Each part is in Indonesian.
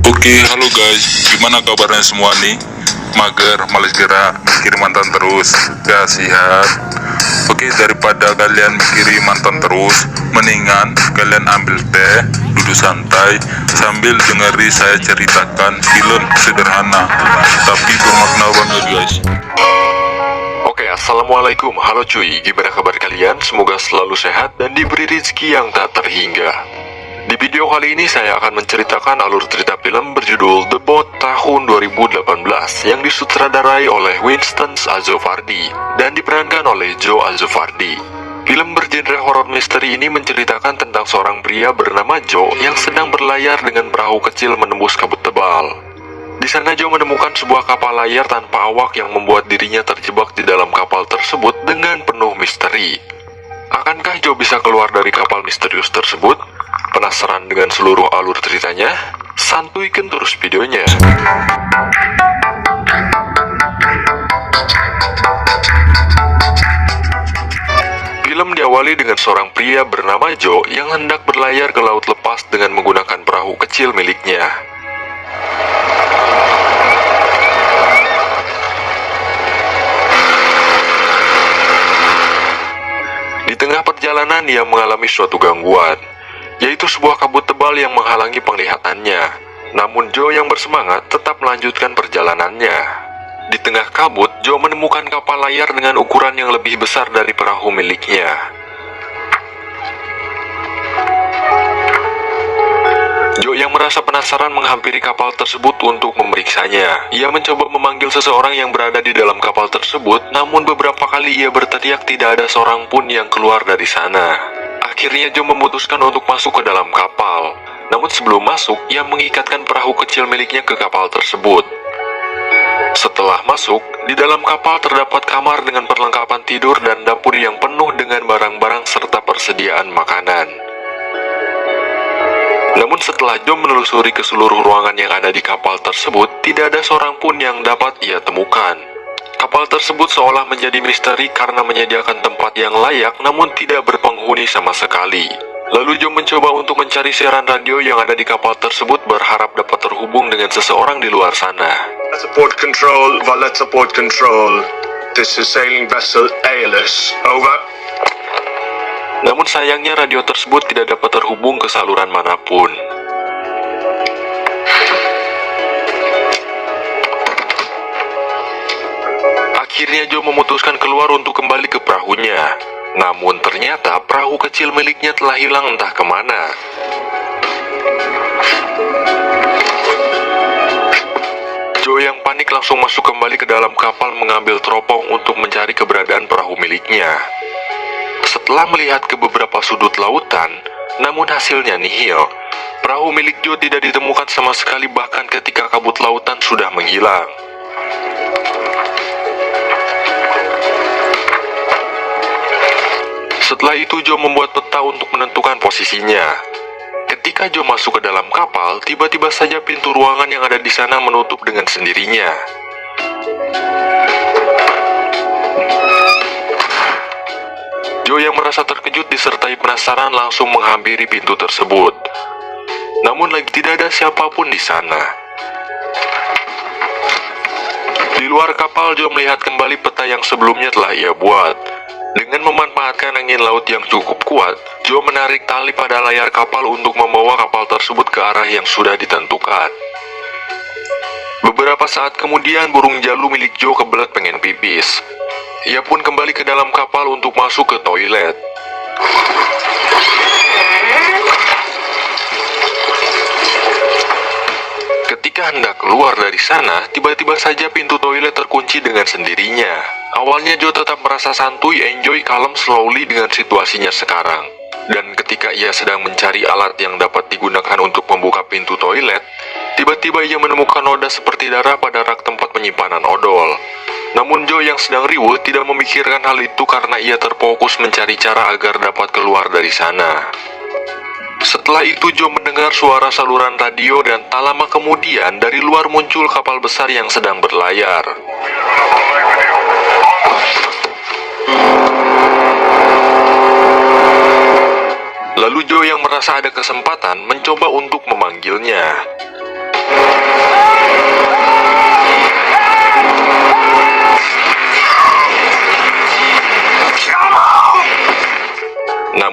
Oke, halo guys, gimana kabarnya semua nih? Mager, males gerak, mikirin mantan terus, kasihan. Oke, daripada kalian mikirin mantan terus, mendingan kalian ambil teh, duduk santai, sambil dengeri saya ceritakan film sederhana, tapi bermakna banget guys. Oke, assalamualaikum, halo cuy, gimana kabar kalian? Semoga selalu sehat dan diberi rezeki yang tak terhingga. Di video kali ini saya akan menceritakan alur cerita film berjudul The Boat tahun 2018 yang disutradarai oleh Winston Azofardi dan diperankan oleh Joe Azofardi. Film bergenre horor misteri ini menceritakan tentang seorang pria bernama Joe yang sedang berlayar dengan perahu kecil menembus kabut tebal. Di sana Joe menemukan sebuah kapal layar tanpa awak yang membuat dirinya terjebak di dalam kapal tersebut dengan penuh misteri. Akankah Joe bisa keluar dari kapal misterius tersebut? Penasaran dengan seluruh alur ceritanya? Santuikan terus videonya. Film diawali dengan seorang pria bernama Joe yang hendak berlayar ke laut lepas dengan menggunakan perahu kecil miliknya. Di tengah perjalanan ia mengalami suatu gangguan, yaitu sebuah kabut tebal yang menghalangi penglihatannya. Namun Joe yang bersemangat tetap melanjutkan perjalanannya. Di tengah kabut, Joe menemukan kapal layar dengan ukuran yang lebih besar dari perahu miliknya. Joe yang merasa penasaran menghampiri kapal tersebut untuk memeriksanya. Ia mencoba memanggil seseorang yang berada di dalam kapal tersebut, namun beberapa kali ia berteriak tidak ada seorang pun yang keluar dari sana. Akhirnya Joe memutuskan untuk masuk ke dalam kapal. Namun sebelum masuk, ia mengikatkan perahu kecil miliknya ke kapal tersebut. Setelah masuk, di dalam kapal terdapat kamar dengan perlengkapan tidur dan dapur yang penuh dengan barang-barang serta persediaan makanan. Namun setelah Joe menelusuri ke seluruh ruangan yang ada di kapal tersebut, tidak ada seorang pun yang dapat ia temukan. Kapal tersebut seolah menjadi misteri karena menyediakan tempat yang layak namun tidak berpenghuni sama sekali. Lalu Joe mencoba untuk mencari siaran radio yang ada di kapal tersebut berharap dapat terhubung dengan seseorang di luar sana. Support control, Valet support control. This is sailing vessel ALS. Over. Namun sayangnya radio tersebut tidak dapat terhubung ke saluran manapun. Akhirnya Joe memutuskan keluar untuk kembali ke perahunya. Namun ternyata perahu kecil miliknya telah hilang entah kemana. Joe yang panik langsung masuk kembali ke dalam kapal mengambil teropong untuk mencari keberadaan perahu miliknya. Setelah melihat ke beberapa sudut lautan, namun hasilnya nihil. Perahu milik Joe tidak ditemukan sama sekali bahkan ketika kabut lautan sudah menghilang. Setelah itu Joe membuat peta untuk menentukan posisinya. Ketika Joe masuk ke dalam kapal, tiba-tiba saja pintu ruangan yang ada di sana menutup dengan sendirinya. Joe yang merasa terkejut disertai penasaran langsung menghampiri pintu tersebut. Namun lagi tidak ada siapapun di sana. Di luar kapal, Joe melihat kembali peta yang sebelumnya telah ia buat. Dengan memanfaatkan angin laut yang cukup kuat, Joe menarik tali pada layar kapal untuk membawa kapal tersebut ke arah yang sudah ditentukan. Beberapa saat kemudian, burung jalu milik Joe kebelet pengen pipis. Ia pun kembali ke dalam kapal untuk masuk ke toilet. Ketika hendak keluar dari sana, tiba-tiba saja pintu toilet terkunci dengan sendirinya. Awalnya Joe tetap merasa santuy, enjoy, kalem, slowly dengan situasinya sekarang. Dan ketika ia sedang mencari alat yang dapat digunakan untuk membuka pintu toilet, tiba-tiba ia menemukan noda seperti darah pada rak tempat penyimpanan odol. Namun Joe yang sedang riuh tidak memikirkan hal itu karena ia terfokus mencari cara agar dapat keluar dari sana. Setelah itu Joe mendengar suara saluran radio dan tak lama kemudian dari luar muncul kapal besar yang sedang berlayar. Lalu Joe yang merasa ada kesempatan mencoba untuk memanggilnya.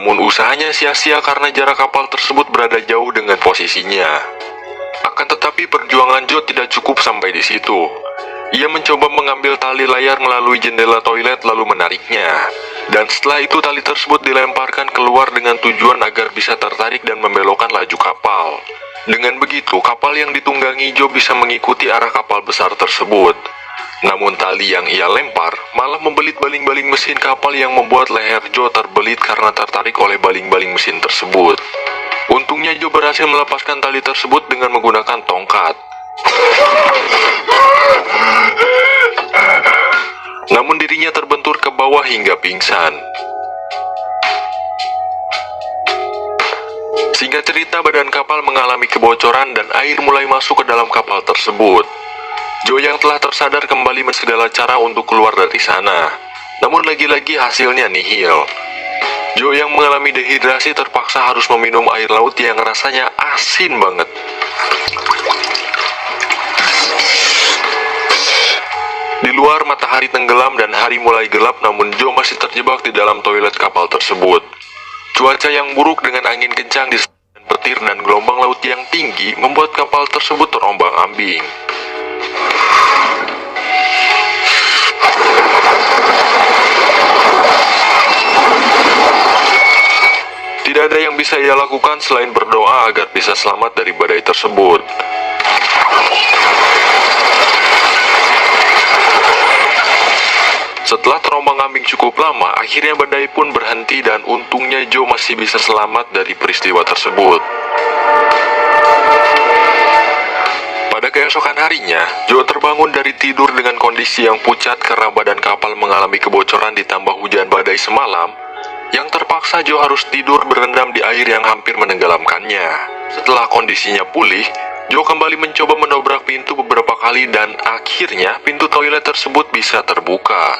Namun usahanya sia-sia karena jarak kapal tersebut berada jauh dengan posisinya. Akan tetapi perjuangan Joe tidak cukup sampai di situ. Ia mencoba mengambil tali layar melalui jendela toilet lalu menariknya. Dan setelah itu tali tersebut dilemparkan keluar dengan tujuan agar bisa tertarik dan membelokkan laju kapal. Dengan begitu, kapal yang ditunggangi Joe bisa mengikuti arah kapal besar tersebut. Namun tali yang ia lempar malah membelit baling-baling mesin kapal yang membuat leher Joe terbelit karena tertarik oleh baling-baling mesin tersebut. Untungnya Joe berhasil melepaskan tali tersebut dengan menggunakan tongkat. Namun dirinya terbentur ke bawah hingga pingsan. Singkat cerita, badan kapal mengalami kebocoran dan air mulai masuk ke dalam kapal tersebut. Joe yang telah tersadar kembali segala cara untuk keluar dari sana. Namun lagi-lagi hasilnya nihil. Joe yang mengalami dehidrasi terpaksa harus meminum air laut yang rasanya asin banget. Di luar matahari tenggelam dan hari mulai gelap, namun Joe masih terjebak di dalam toilet kapal tersebut. Cuaca yang buruk dengan angin kencang di petir dan gelombang laut yang tinggi membuat kapal tersebut terombang-ambing. Tidak ada yang bisa ia lakukan selain berdoa agar bisa selamat dari badai tersebut. Setelah terombang-ambing cukup lama, akhirnya badai pun berhenti dan untungnya Joe masih bisa selamat dari peristiwa tersebut. Pada keesokan harinya, Joe terbangun dari tidur dengan kondisi yang pucat karena badan kapal mengalami kebocoran ditambah hujan badai semalam, yang terpaksa Joe harus tidur berendam di air yang hampir menenggelamkannya. Setelah kondisinya pulih, Joe kembali mencoba mendobrak pintu beberapa kali dan akhirnya pintu toilet tersebut bisa terbuka.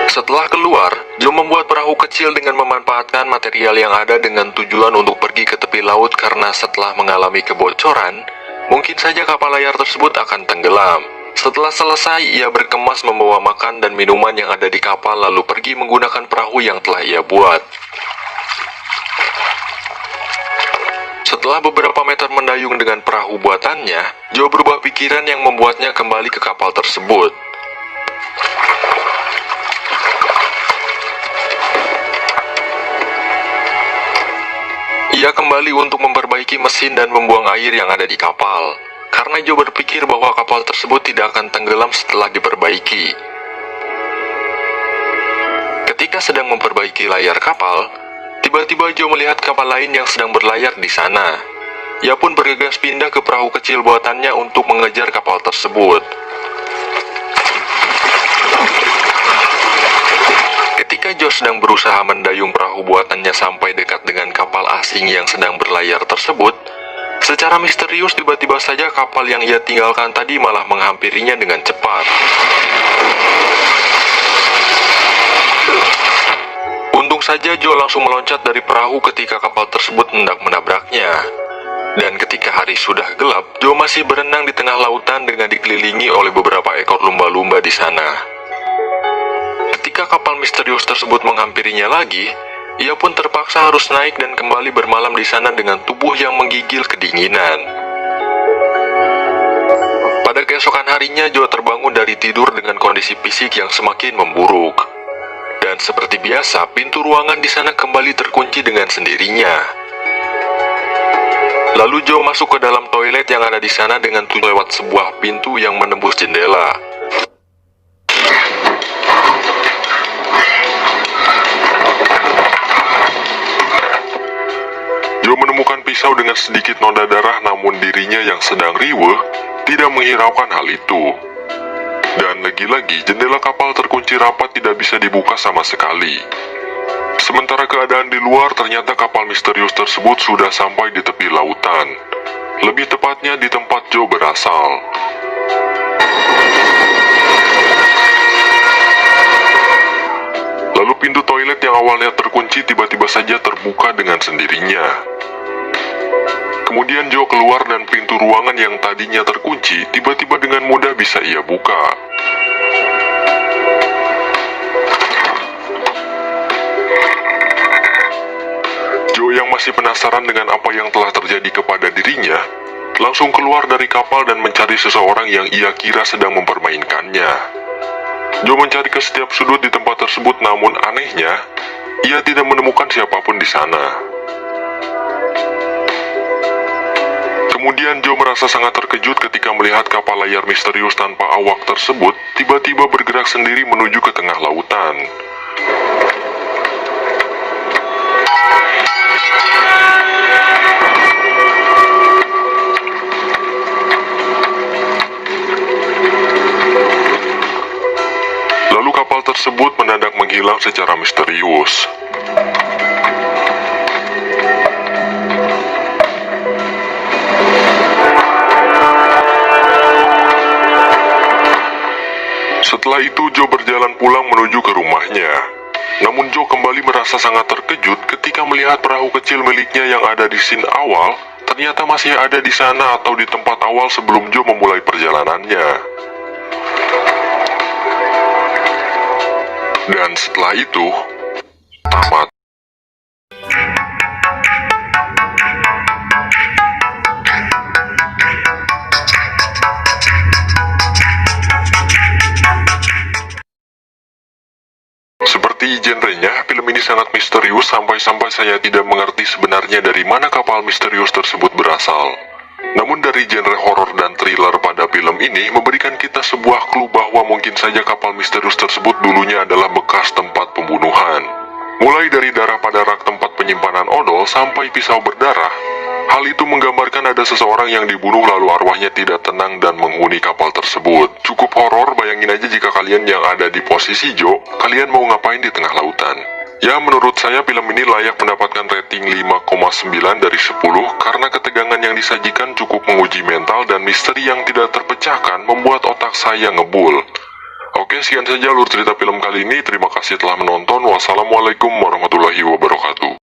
Setelah keluar, Joe membuat perahu kecil dengan memanfaatkan material yang ada dengan tujuan untuk pergi ke tepi laut karena setelah mengalami kebocoran, mungkin saja kapal layar tersebut akan tenggelam. Setelah selesai, ia berkemas membawa makan dan minuman yang ada di kapal lalu pergi menggunakan perahu yang telah ia buat. Setelah beberapa meter mendayung dengan perahu buatannya, Joe berubah pikiran yang membuatnya kembali ke kapal tersebut. Ia kembali untuk memperbaiki mesin dan membuang air yang ada di kapal, karena Joe berpikir bahwa kapal tersebut tidak akan tenggelam setelah diperbaiki. Ketika sedang memperbaiki layar kapal, tiba-tiba Joe melihat kapal lain yang sedang berlayar di sana. Ia pun bergegas pindah ke perahu kecil buatannya untuk mengejar kapal tersebut. Ketika Joe sedang berusaha mendayung perahu buatannya sampai dekat dengan kapal asing yang sedang berlayar tersebut, secara misterius tiba-tiba saja kapal yang ia tinggalkan tadi malah menghampirinya dengan cepat. Untung saja Joe langsung meloncat dari perahu ketika kapal tersebut hendak menabraknya. Dan ketika hari sudah gelap, Joe masih berenang di tengah lautan dengan dikelilingi oleh beberapa ekor lumba-lumba di sana. Ketika kapal misterius tersebut menghampirinya lagi, ia pun terpaksa harus naik dan kembali bermalam di sana dengan tubuh yang menggigil kedinginan. Pada keesokan harinya, Joe terbangun dari tidur dengan kondisi fisik yang semakin memburuk. Dan seperti biasa, pintu ruangan di sana kembali terkunci dengan sendirinya. Lalu Joe masuk ke dalam toilet yang ada di sana dengan lewat sebuah pintu yang menembus jendela. Joe menemukan pisau dengan sedikit noda darah, namun dirinya yang sedang riweuh tidak menghiraukan hal itu. Dan lagi-lagi jendela kapal terkunci rapat, tidak bisa dibuka sama sekali. Sementara keadaan di luar, ternyata kapal misterius tersebut sudah sampai di tepi lautan. Lebih tepatnya di tempat Joe berasal. Lalu pintu toilet yang awalnya terkunci tiba-tiba saja terbuka dengan sendirinya. Kemudian Joe keluar dan pintu ruangan yang tadinya terkunci tiba-tiba dengan mudah bisa ia buka. masih penasaran dengan apa yang telah terjadi kepada dirinya, langsung keluar dari kapal dan mencari seseorang yang ia kira sedang mempermainkannya. Joe mencari ke setiap sudut di tempat tersebut, namun anehnya, ia tidak menemukan siapapun di sana. Kemudian Joe merasa sangat terkejut ketika melihat kapal layar misterius tanpa awak tersebut tiba-tiba bergerak sendiri menuju ke tengah lautan. Lalu kapal tersebut mendadak menghilang secara misterius. Setelah itu Joe berjalan pulang menuju ke rumahnya. Namun Joe kembali merasa sangat terkejut ketika melihat perahu kecil miliknya yang ada di scene awal ternyata masih ada di sana atau di tempat awal sebelum Joe memulai perjalanannya. Dan setelah itu, tamat. Seperti genrenya, film ini sangat misterius sampai-sampai saya tidak mengerti sebenarnya dari mana kapal misterius tersebut berasal. Namun dari genre horor dan thriller pada film ini memberikan kita sebuah clue bahwa mungkin saja kapal misterius tersebut dulunya adalah bekas tempat pembunuhan. Mulai dari darah pada rak tempat penyimpanan odol sampai pisau berdarah, hal itu menggambarkan ada seseorang yang dibunuh lalu arwahnya tidak tenang dan menghuni kapal tersebut. Cukup horor, bayangin aja jika kalian yang ada di posisi Joe, kalian mau ngapain di tengah lautan? Ya, menurut saya film ini layak mendapatkan rating 5,9 dari 10 karena ketegangan yang disajikan cukup menguji mental dan misteri yang tidak terpecahkan membuat otak saya ngebul. Oke, sekian saja alur cerita film kali ini. Terima kasih telah menonton. Wassalamualaikum warahmatullahi wabarakatuh.